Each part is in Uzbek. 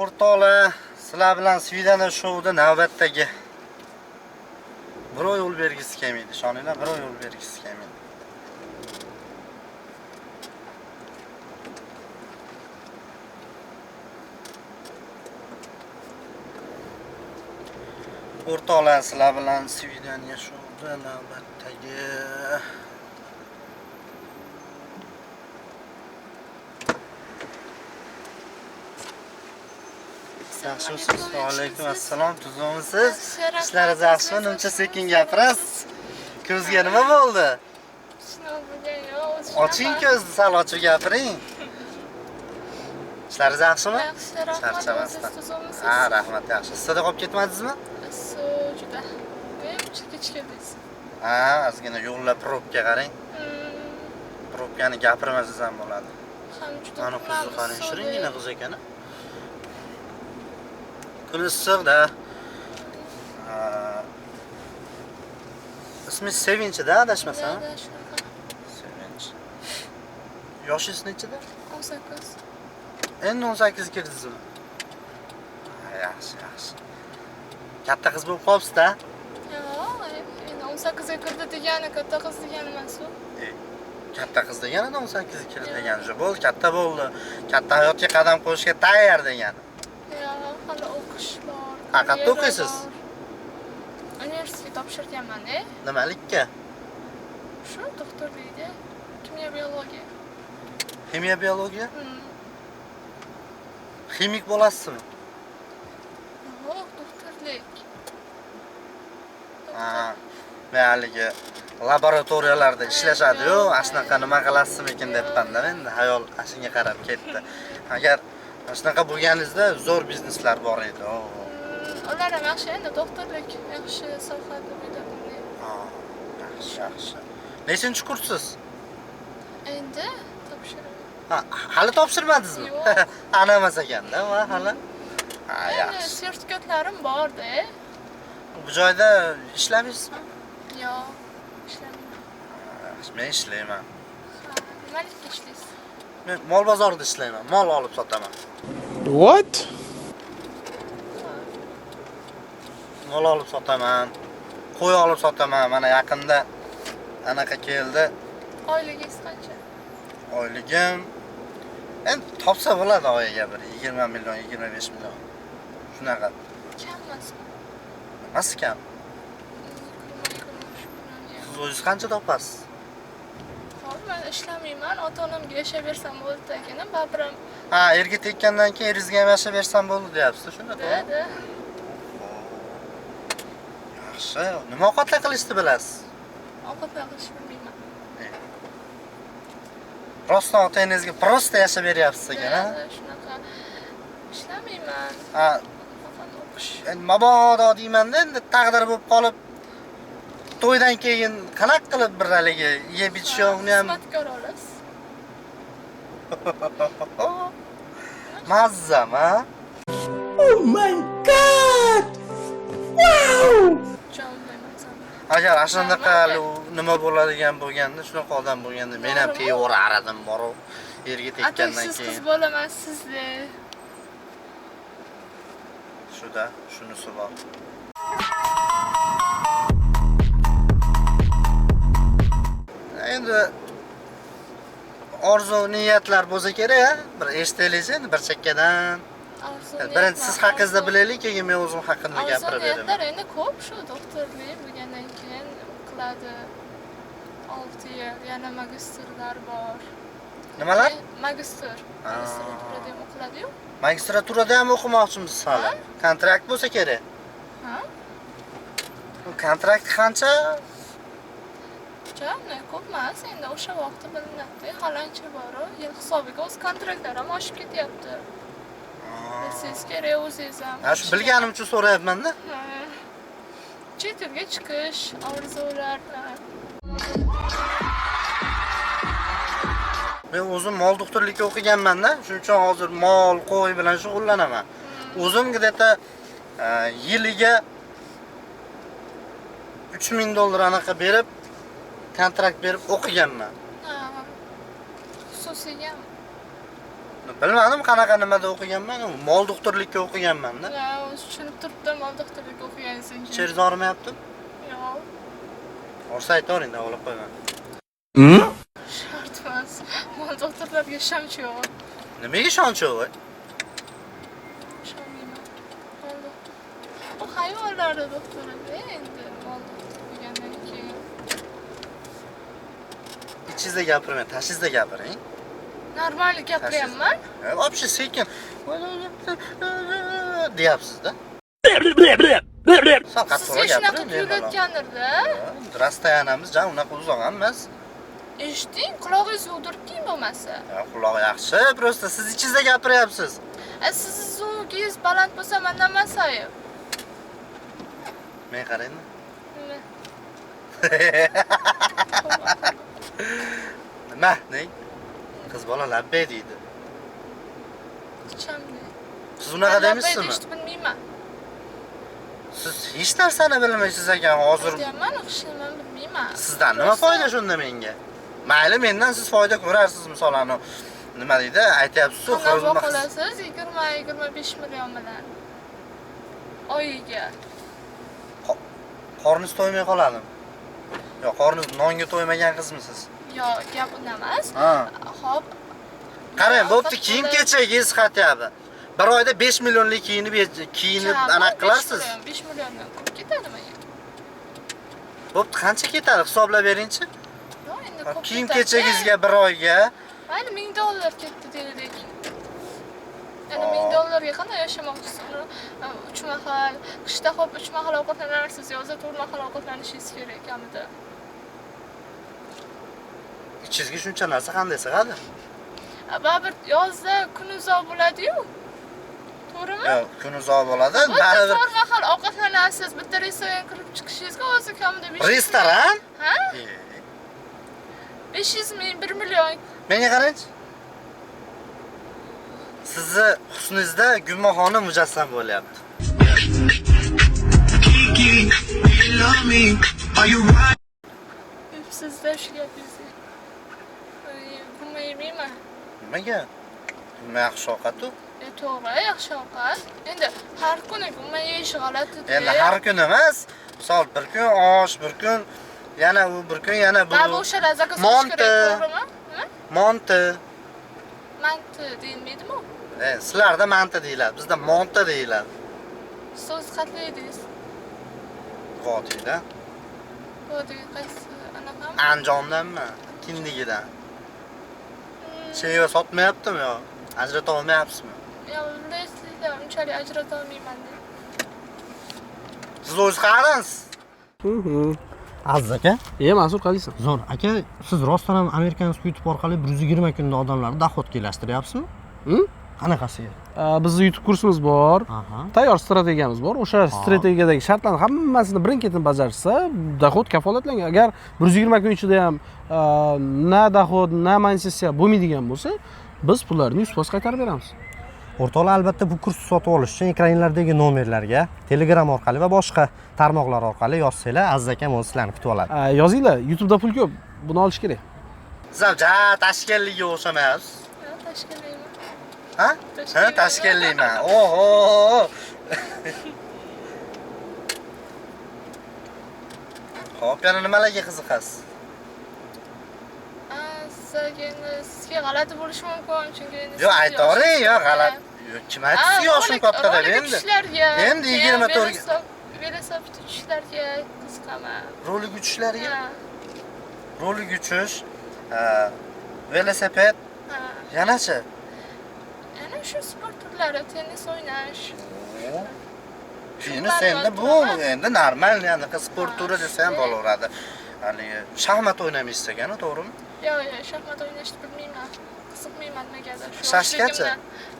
O'rtoqlar, sizlar bilan Svidaniya shouda navbatdagi birov yo'l bergisi kelmaydi. Ishoninglar, birov yo'l bergisi kelmaydi. O'rtoqlar, sizlar bilan Svidaniya shouda navbatdagi yaxshimisiz? Va alaykum assalom. Tuzumisiz? Ishlaringiz yaxshimi? Nimcha sekin gapirasiz? Ko'zga nima bo'ldi? Oching ko'zni, sal ochib gapiring. Ishlaringiz yaxshimi? Charchamasdan. Ha, rahmat, yaxshi. Sizda qolib ketmadingizmi? Juda. Kechikdingiz. Ha, ozgina yo'llar probka qarang. Probkani gapirmasangiz ham bo'ladi. Ham juda. Mana qizni qarang, shiringina qiz ekan. Kuni issiqda. Ismingiz Sevinch-da, adashmasam? Sevinch. Yoshingiz nechida? 18. Endi 18 kirdingizmi? Yaxshi, yaxshi. Katta qiz bo'lib qolibsiz-da? Yo'q, endi 18 ga kirdi degani katta qiz degani emas-ku. Katta qiz deganida 18 ga kirdi degani. Bo'ldi, katta bo'ldi. Katta hayotga qadam qo'yishga tayyor degani. Yo'q, hali o'qish bor. Qayerda o'qiysiz? Universitetga topshirganman-da. Nimalikka? Shu doktorlikda. Kimyo biologiya. Ximiya biologiya? Ximik bo'lasizmi? Yo'q, doktorlik. Ha, haligi laboratoriyalarda ishlashadi-yu, shunaqa nima qilasizmikin debman-da, endi hayol shunga qarab ketdi. Agar shunaqa bo'lganingizda zo'r bizneslar bor edi. Ular ham yaxshi, endi doktorlik yaxshi soha deb o'yladim. Ha, yaxshi, yaxshi. Nechinchi kurssiz? Endi topshiraman. Ha, hali topshirmadingizmi? Ana emas ekanda, va hali. Ha, yaxshi. Sertifikatlarim bor-da. Bu joyda ishlaysizmi? Yo'q, ishlamayman. Yaxshi, men ishlayman. Nimalikda ishlaysiz? Men mol bozorida ishlayman. Mol olib sotaman. What? Mol olib sotaman. Qo'y olib sotaman. Mana yaqinda anaqa keldi. Oyligingiz qancha? Oyligim endi topsa bo'ladi oyiga bir 20 million, 25 million. Shunaqa. Kam emasmi? Emas kam. Siz o'zingiz qancha topasiz? Hop, men ishlamayman, ota-onamga yashab bersam bo'ldi ekan, babiram. Ha, erga tekkandan keyin eringizga ham yashab bersam bo'ldi deyapsiz, shunday. Da. Yaxshi. Nima ovqatlar qilishni bilasiz? Ovqatlar qilishni bilmayman. Rostdan ota-onangizga prosta yashab beryapsiz ekan, ha? Shunaqa ishlamayman. Ha, Faqat o'qish. endi mabodo deyman-da, endi taqdir bo'lib qolib to'ydan keyin qanaqa qilib bir haligi yeb ichishni ham xizmatkor olasiz. mazzam, ha? Oh my god! Wow! Agar shunaqa nima bo'ladigan bo'lganda, shunaqa odam bo'lganda men ham teyaveradim boru yerga tekkandan Siz qiz keyin. bo'laman sizda. Shuda, shunisi bor. Endi orzu niyatlar bo'lsa kerak, bir eshitaylik endi bir chekkadan. Birinchi siz haqingizda bilaylik, keyin men o'zim haqimda gapirib beraman. Niyatlar endi ko'p, shu doktorlik bo'lgandan keyin qiladi. 6 yil, yana magistrlar bor. Nimalar? Magistr. Magistraturada ham o'qiladi-yu. Magistraturada ham o'qimoqchimisiz hali? Kontrakt bo'lsa kerak. Ha? Kontrakt qancha? Jami ko'p emas, endi o'sha vaqtda bilinadi. Hali ancha bor-ku, yil hisobiga o'z kontraktlar ham oshib ketyapti. Siz kerak o'zingiz ham. Ha, shu bilganim uchun so'rayapman-da. Chet elga chiqish, orzular. Men o'zim mol doktorlikka o'qiganman-da, shuning uchun hozir mol, qo'y bilan shug'ullanaman. O'zim где-то yiliga $3000 anaqa berib, kontrakt berib o'qiganman. Xususiyga Bilmadim qanaqa nimada o'qiganman, mol doktorlikka o'qiganman-da. Ya, o'zi tushunib turibdim, mol doktorlikka o'qigansan. Icheringiz og'rimayapti? Yo'q. Orsa aytavering, olib qo'yman. Shart emas. Mol doktorlarga ishonch yo'q. Nimaga ishonch yo'q? Ishonmayman. Mol doktor. Bu hayvonlarni doktori endi mol doktor bo'lgandan keyin. Ichingizda gapirmang, tashingizda gapiring. Normal gapiryapman. Вообще sekin deyapsiz-da. Sal qattiqroq Sizga shunaqa gapiring. tuyulayotgandirda. Rastayanamiz, jan unaqa uzoq emas. Eshiting, qulog'ingiz yug'dirking bo'lmasa. Quloq yaxshi, просто siz ichingizda gapiryapsiz. Sizni zuvgingiz baland bo'lsa, mendan emas ayb. Men qaraymi? Nima? Nima? Ne? Qiz bola labbay deydi. Ichamli. Siz unaqa deymizmi? Eshitib bilmayman. Siz hech narsani bilmaysiz ekan hozir. Deyapman, o'qishni bilmayman. Sizdan nima foyda shunda menga? Mayli, mendan siz foyda ko'rarsiz, masalan, nima deydi? Aytyapsiz-ku, Qanday qolasiz? 20-25 million bilan. Oyiga. Qorningiz to'ymay qoladimi? Yo'q, qorningiz nonga to'ymagan qizmisiz? Yo'q, gap undan emas. Ha. Xo'p. Qarang, bo'pti, kiyim-kechagingiz xatyapti. Bir oyda 5 millionlik kiyinib anaqa qilarsiz. 5 milliondan ko'p ketadi menga. Bo'pti, qancha ketadi? Hisoblab beringchi. Yo'q, endi ko'p. Kiyim-kechagingizga bir oyga Mayli, $1000 ketdi deylik. Endi $1000 qanday yashamoqchisiz? 3 mahal, qishda xo'p 3 mahal ovqatlanarsiz, yozda 4 mahal ovqatlanishingiz kerak kamida. ichingizga shuncha narsa qanday sig'adi? Baribir yozda kun uzoq bo'ladi-yu. To'g'rimi? Yo'q, kun uzoq bo'ladi, baribir. 4 mahal ovqatlanasiz, bitta restoran kirib chiqishingizga o'zi kamida 500 Restoran? Ha? 500 ming, 1 million. Menga qarang. Sizni husningizda Gulmoxona mujassam bo'lyapti. Sizda shu gapingizni. Bilmayman. Nimaga? Nima yaxshi ovqat-ku? To'g'ri, yaxshi ovqat. Endi har kuni gumma yeyish g'alati-da. Endi har kun emas. Misol bir kun osh, bir kun yana u, bir kun yana bu. Mana o'sha zakaz qilish kerak, to'g'rimi? Nima? Monti. Manti deyilmaydimi? Sizlarda manti deyiladi, bizda monti deyiladi. Siz qatlaydingiz. Vodiyda. Vodiy qaysi anaqami? Anjomdanmi? Kindigidan. Cheva sotmayaptimi yo? Ajrata olmayapsizmi? Yo'q, bilasizda unchalik ajrata olmayman-da. Siz o'zingiz qarangsiz. Aziz aka, Mansur qalaysan? zo'r. Aka, siz rostdan ham American YouTube orqali 120 kunda odamlarni dohodga ilashtiryapsizmi? Qanaqasiga? Bizning YouTube kursimiz bor. Tayyor strategiyamiz bor. O'sha strategiyadagi shartlarni hammasini birin-ketin bajarsa, dohod kafolatlangan. Agar 120 kun ichida ham na dohod, na monetizatsiya bo'lmaydigan bo'lsa, biz pullarni 100% qaytarib beramiz. O'rtoqlar, albatta bu kursni sotib olish uchun ekranlardagi nomerlarga Telegram orqali va boshqa tarmoqlar orqali yozsanglar, Aziz akam o'zi sizlarni kutib oladi. Yozinglar, YouTube'da pul ko'p. Buni olish kerak. Siz tashkilligiga o'xshamayapsiz. Tashkillayman. Ha? Ha, tashkillayman. Oho! Xo'p, yana nimalarga qiziqasiz? Sizga g'alati bo'lishi mumkin, chunki endi Yo'q, aytavering, yo'q, g'alati. Kim aytdi siz yoshim katta deb endi? Endi 24 velosiped uchishlarga qiziqaman. Rolik uchishlarga? Rolik uchish, velosiped, yanachi? Yana shu sport turlari, tennis o'ynash. Tennis endi bu endi normal, ya'ni sport turi desa ham bo'laveradi. Haligi shaxmat o'ynamaysiz ekan, to'g'rimi? Yo'q, shaxmat o'ynashni bilmayman. Qiziqmayman nimagadir. Shashkachi?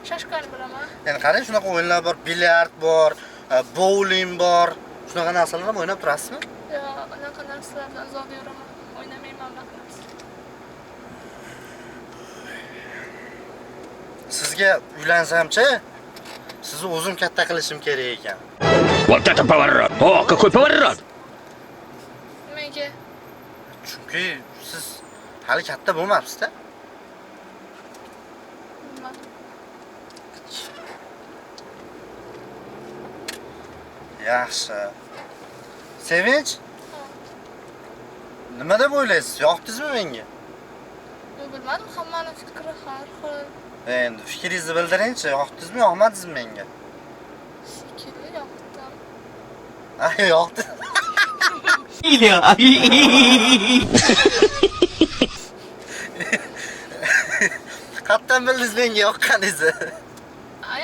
Shashkani bilaman. Ya'ni qarang, shunaqa o'yinlar bor, bilyard bor, bowling bor. Shunaqa narsalar ham o'ynab turasizmi? Yo'q, unaqa narsalardan uzoq yuraman. O'ynamayman unaqa narsa. Sizga uylansamchi, sizni o'zim katta qilishim kerak ekan. Вот это поворот! О, какой поворот! Nimaga? Chunki siz hali katta bo'lmabsiz-da. Yo'qman. Yaxshi. Sevinch? Nima deb o'ylaysiz? Yoqdingizmi menga? Men bilmadim, hammaning fikri har xil. Endi fikringizni bildiringchi, yoqdingizmi, yoqmadingizmi menga? Shekilli yoqdim. Ha, yoqdi. Qatdan bildingiz menga yoqqaningizni?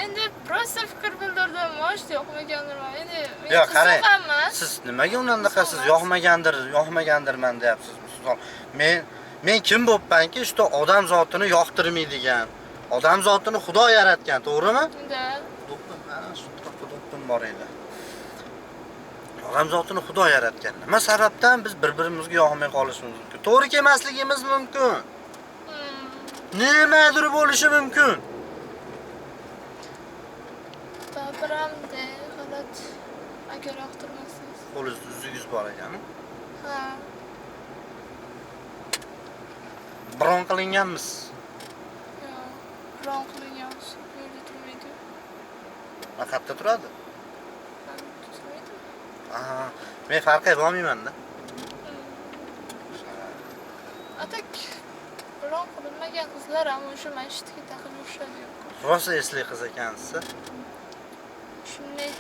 Endi prosta fikr bildirdim, moshda yoqmagandirman. Endi Yo'q, qarang. emas. Siz nimaga undan siz yoqmagandirman deyapsiz. Misol, men kim bo'pmanki, shu odam zotini yoqtirmaydigan, odam zotini Xudo yaratgan, to'g'rimi? Unda Do'ppim, mana shu tarafda do'ppim bor edi. Odam zotini Xudo yaratgan. Nima sababdan biz bir-birimizga yoqmay qolishimiz mumkin? To'g'ri kelmasligimiz mumkin. Nimadir bo'lishi mumkin. Babiramda g'alat. Agar yoqtirmasangiz. Qo'lingiz uzugingiz bor ekan. Ha. Biron qilinganmiz. Yo'q. Ron qilingan yo'lda turmaydi. Qayerda turadi? Turmaydi. Aha, men farqi bo'lmayman-da. Atak ron qilinmagan qizlar ham o'sha masjidga taqib yurishadi. Rosa esli qiz ekansiz. Shunday.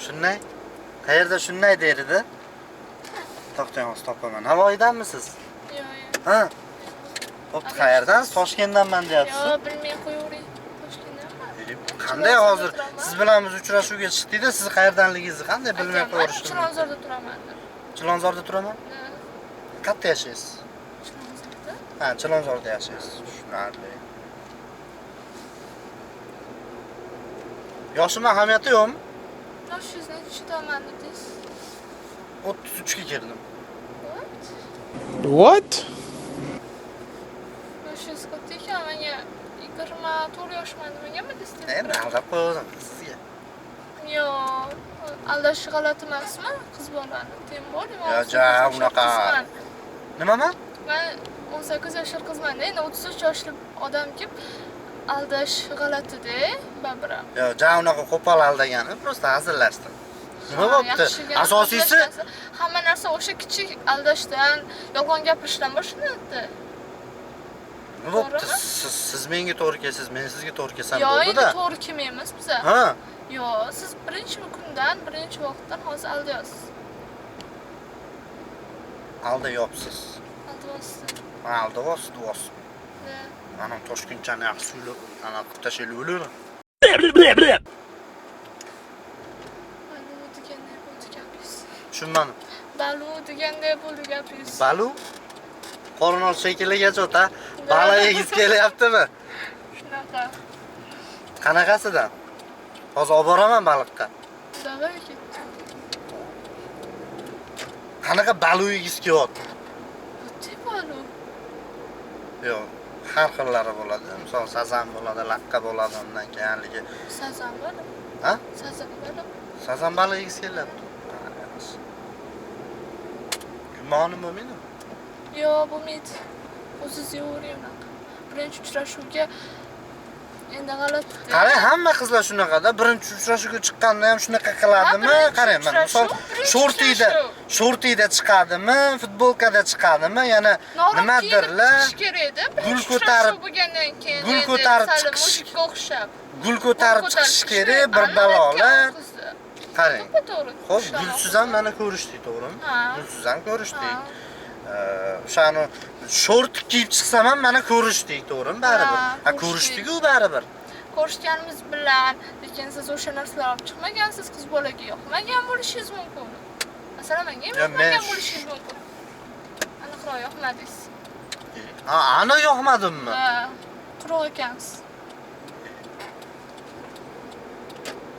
Shunday? Qayerda shunday derdi? To'xtang, hozir topaman. Navoiydanmisiz? Yo'q. Ha? Bo'pti, qayerdan? Toshkentdanman deyapsiz. Yo'q, bilmay qo'yavering. Toshkentdanmi? Qanday hozir siz bilan biz uchrashuvga chiqdik-da, siz qayerdanligingizni qanday bilmay qo'yishim? Chilonzorda turaman. Chilonzorda turaman? Qayerda yashaysiz? Chilonzorda? Ha, Chilonzorda yashaysiz. Tushunarli. Yoshim ahamiyati yo'qmi? Yoshingizni chidaman dedingiz. 33 ga kirdim. What? Yoshingiz katta ekan, menga 24 yoshman demaganmidingiz? Endi aldab qo'ydim sizga. Yo'q, aldash g'alati emasmi? Qiz bolani tem bor. Yo, ja, unaqa. Nimaman? Men 18 yoshli qizman-da, endi 33 yoshli odam kelib aldash g'alati-da, babiram. Yo, ja unaqa qo'pol aldagani, prosta hazillashdim. Nima bo'pti? Asosiysi hamma narsa o'sha kichik aldashdan, yolg'on gapirishdan boshlanadi. nima bo'pti? Siz menga to'g'ri kelsiz, men sizga to'g'ri kelsam Yo'q, endi bo'ldi-da. to'g'ri kelmaymiz biz. Ha? Yo'q, siz birinchi kundan, birinchi vaqtdan hozir aldayapsiz. Aldayapsiz. Aldayapsiz. Aldayapsiz. Mana Toshkentchani yaxshi suylab, ana qilib tashlaylik o'lur. Balu deganday bo'ldi gapingiz. Tushunmadim. Balu deganday bo'ldi gapingiz. Balu? Qorin ol shekilligacha o'ta. Balo yegiz kelyaptimi? Shunaqa. Qanaqasidan? Hozir olib boraman baliqqa. Davay ketdi. Qanaqa balu yegiz kelyapti? O'ti balu. Yo'q, har xillari bo'ladi. Misol sazan bo'ladi, laqqa bo'ladi, undan keyinligi. Sazan balu. Ha? Sazan balu. Sazan balığı yegiz kelyapti. Gumonim bo'lmaydi? Yo'q, bo'lmaydi. O'ziz yeyavering unaqa. Birinchi uchrashuvga endi g'alati. Qarang, hamma qizlar shunaqada. Birinchi uchrashuvga chiqqanda ham shunaqa qiladimi? Qarang, mana misol shortida chiqadimi, futbolkada chiqadimi, yana nimadirlar. Gul ko'tarib bo'lgandan keyin gul ko'tarib chiqish chiqish o'xshab. Gul ko'tarib chiqish kerak, bir balolar. Qarang. To'g'ri. Xo'p, gulsiz ham mana ko'rishdik, to'g'rimi? Ha. Gulsiz ham ko'rishdik. O'shani short kiyib chiqsam ham mana ko'rishdik, to'g'rimi? Baribir. Ha, ko'rishdik-ku baribir. Ko'rishganimiz bilan, lekin siz o'sha narsalar olib chiqmagansiz, qiz bolaga yoqmagan bo'lishingiz mumkin. Masalan, menga yoqmagan bo'lishingiz mumkin. Aniqroq yoqmadingiz. Ha, ana yoqmadimmi? Ha, quruq ekansiz.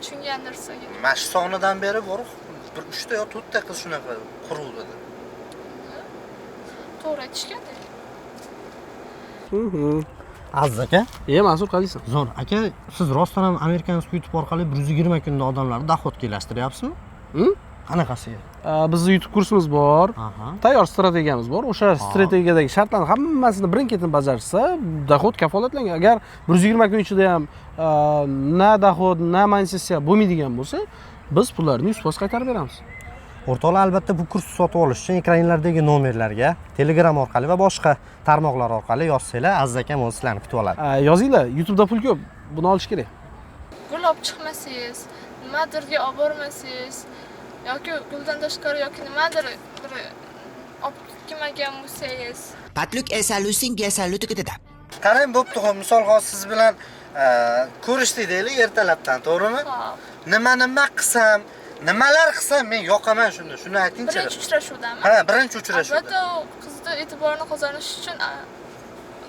Tushungandirsiz. Mash sonidan beri bor, bir 3 ta yo 4 ta qiz shunaqa quruq dedi. To'g'ri aytishganda. Aziz aka, Mansur qaysisan? zo'r aka, siz rostdan ham American YouTube orqali 120 kunda odamlarni dohodga ilashtiryapsizmi? Qanaqasiga? Bizning YouTube kursimiz bor. Tayyor strategiyamiz bor. O'sha strategiyadagi shartlarning hammasini birin-ketin bajarsa, dohod kafolatlangan. Agar 120 kun ichida ham na dohod, na monetizatsiya bo'lmaydigan bo'lsa, biz pullarni 100% qaytarib beramiz. O'rtoqlar, albatta bu kursni sotib olish uchun ekranlardagi nomerlarga Telegram orqali va boshqa tarmoqlar orqali yozsanglar, Aziz akam o'zi sizlarni kutib oladi. Yozinglar, YouTube'da pul ko'p. Buni olish kerak. Gul olib chiqmasangiz, nimadirga olib bormasangiz yoki guldan tashqari yoki nimadir bir olib kelmagan bo'lsangiz, Patluk esa Lusinga saluti ketadi. Qarang, bo'pti, xo'p, misol hozir siz bilan ko'rishdik deylik ertalabdan, to'g'rimi? Nima qilsam, nimalar qilsam men yoqaman shunda. Shuni ayting-chi. birinchi uchrashuvdami? Ha, birinchi uchrashuvda. Albatta, qizni e'tiborini qozonish uchun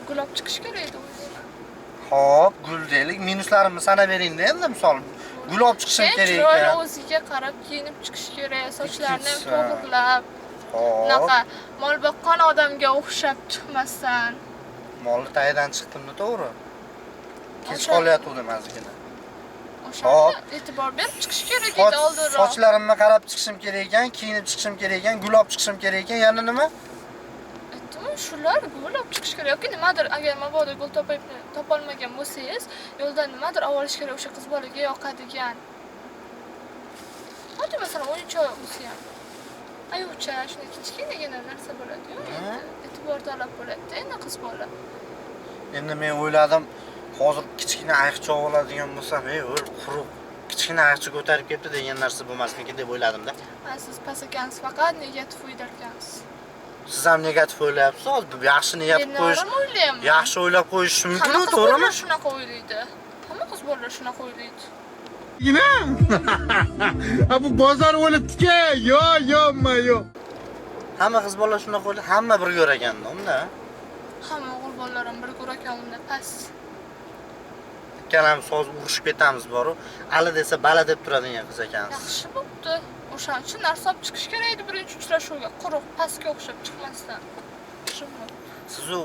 gul olib chiqish kerak edi o'ylayman. Xo'p, gul deylik, minuslarimni sanab beringda endi misol. Gul olib chiqishim kerak Chiroyli ekan. o'ziga qarab kiyinib chiqish kerak, sochlarni ham to'g'rilab, Xo'p, bunaqa mol boqqan odamga o'xshab chiqmasdan. molni tagidan chiqdimmi, to'g'ri? Kech qolyapti mazgina. O'shanga e'tibor berib chiqish kerak edi oldinroq. Sochlarimni qarab chiqishim kerak ekan, kiyinib chiqishim kerak ekan, gul olib chiqishim kerak ekan, yana nima? Aytdim, shular gul olib chiqish kerak yoki nimadir, agar mabodo gul topolmagan bo'lsangiz, yo'ldan nimadir olib olish kerak o'sha qiz bolaga yoqadigan. Hadi masalan, o'yinchoq bo'lsa ham. Ayovcha, shunday kichkinagina narsa bo'ladi-yu, e'tibor talab bo'ladi-da, endi qiz bola. Endi men o'yladim, hozir kichkina ayiqchoq oladigan bo'lsam, quruq kichkina ayiqcha ko'tarib kelibdi degan narsa bo'lmasmikin deb o'yladim-da. Siz past ekansiz, faqat negativ o'ylarkansiz. Siz ham negativ o'ylayapsiz, hozir yaxshi niyat qo'yish, o'ylayapman. yaxshi o'ylab qo'yish mumkin-ku, Hamma qiz to'g'rimi? bolalar shunaqa o'ylaydi. Hamma qiz bolalar shunaqa o'ylaydi. Bu bozor o'libdi-ku. Yo. Hamma qiz bolalar shunaqa o'ylaydi, hamma bir ko'raganda, unda. Hamma o'g'il bolalar ham bir ko'rakan unda past. Ikkalamiz hozir urushib ketamiz boru, ali desa bala deb turadigan qiz ekansiz. Yaxshi bo'pti. O'shaning uchun narsa olib chiqish kerak edi birinchi uchrashuvga, quruq pastga o'xshab chiqmasdan. Siz u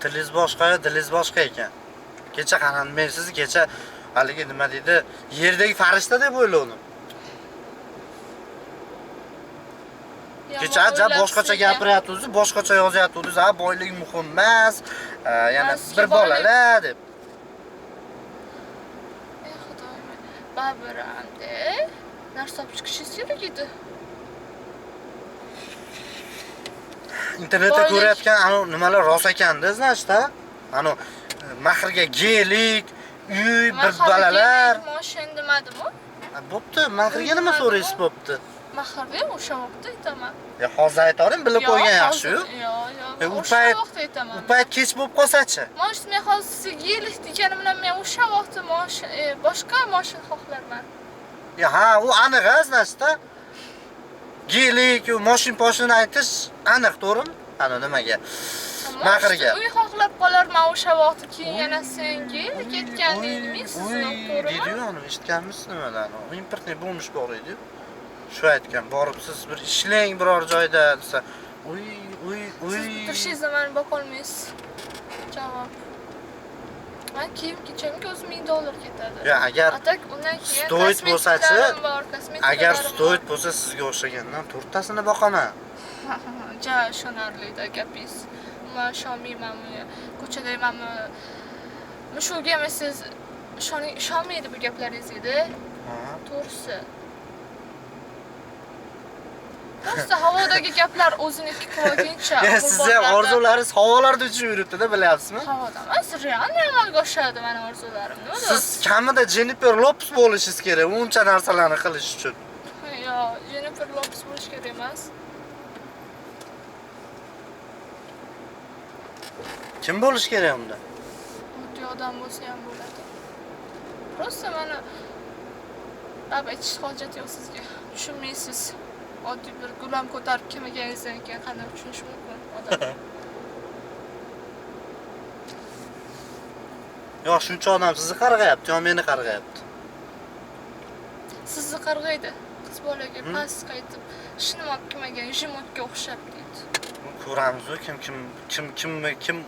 tilingiz boshqa, dilingiz boshqa ekan. Kecha qanaqa men sizni kecha haligi nima deydi, yerdagi farishta deb o'yladim. Kecha ajab boshqacha gapiryapsiz, boshqacha yozyapsiz, ha boylik muhim emas, yana bir bolalar deb. Xudoyim, babiramde narsa olib chiqishingiz kerak edi. Internetda ko'rayotgan anu nimalar rost ekanda, значит-a? Anu mahrga gelik, uy, bir bolalar. Moshin demadimi? Bo'pti, mahrga nima so'raysiz bo'pti? Mahrga o'sha vaqtda aytaman. Hozir aytarim, bilib qo'ygan yaxshi-yu. Yo'q, u o'sha payt- vaqtda aytaman. U payt kech bo'lib qolsa-chi? Mosh men hozir sizga yelik deganim bilan men o'sha vaqtda boshqa moshin xohlarman. Ha, u aniq, значит-a? Gelik, u moshin aytish aniq, to'g'rimi? Ana nimaga? Mahrga. Uy xohlab qolarman o'sha vaqtda keyin yana senga ketganingiz men sizni to'g'rimi? Dedi-yu, uni eshitganmisiz nimadan? Importniy bo'lmish bor edi. Shu aytgan, borib siz bir ishlang biror joyda desa, uy. Turishingizda meni boqolmaysiz. Javob. Men kiyim-kechimga o'zi $1000 ketadi. Ya agar atak undan keyin stoid bo'lsa-chi, agar bor. stoid bo'lsa sizga o'xshagandan to'rttasini boqaman. Ja, ishonarli-da gapingiz. Men ishonmaymanmi? Ko'chadaymanmi? Mushuga emas siz ishonmaydi bu gaplaringizga. To'g'risi. Prosta havodagi gaplar o'ziniki qilgancha. Siz ham orzularingiz havolarda uchib yuribdi-da, bilyapsizmi? Havoda emas, realni amalga oshadi meni orzularim. Nima Siz kamida Jennifer Lopez bo'lishingiz kerak, uncha narsalarni qilish uchun. Yo'q, Jennifer Lopez bo'lish kerak emas. Kim bo'lish kerak unda? Oddiy odam bo'lsa ham bo'ladi. Prosta meni aytish hojati yo'q sizga. Tushunmaysiz. Oddiy bir gulam ko'tarib kelmaganingizdan keyin qanday tushunish mumkin odam? Yo'q, shuncha odam sizni qarg'ayapti, yo meni qarg'ayapti. Sizni qarg'aydi. Qiz bolaga past qaytib, ishni olib kelmagan jimotga o'xshab deydi. Ko'ramiz-ku, kim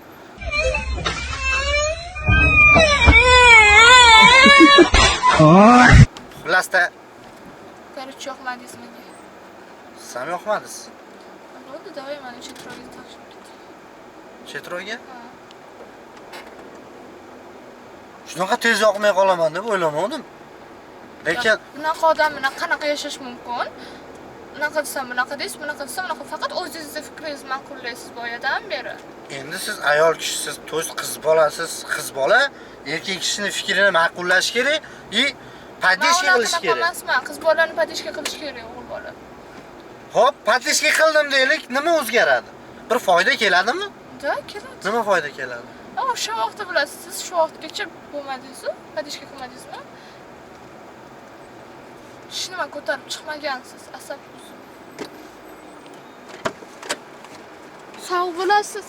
Xullasda hiç yoqmadingiz menga. Siz ham yoqmadingiz. Bo'ldi, davay meni chetroga taqishib ketdi. Chetroga? Ha. Shunaqa tez yoqmay qolaman deb o'ylamadim. Lekin Bunaqa odam bilan qanaqa yashash mumkin? Bunaqa desam, bunaqa deysiz, bunaqa desam, bunaqa faqat o'zingizning fikringizni ma'qullaysiz boyadan beri. endi siz ayol kishisiz, to'y qiz bolasiz, qiz bola erkak kishining fikrini ma'qullash kerak и поддержка qilish kerak. Emasman, qiz bolani поддержка qilish kerak, o'g'il bola. Xo'p, поддержка qildim deylik, nima o'zgaradi? Bir foyda keladimi? Da, keladi. Nima foyda keladi? O'sha vaqtda bilasiz, siz shu vaqtgacha bo'lmadingiz-ku, поддержка qilmadingizmi? Hech nima ko'tarib chiqmagansiz, asab. Sog' bo'lasiz.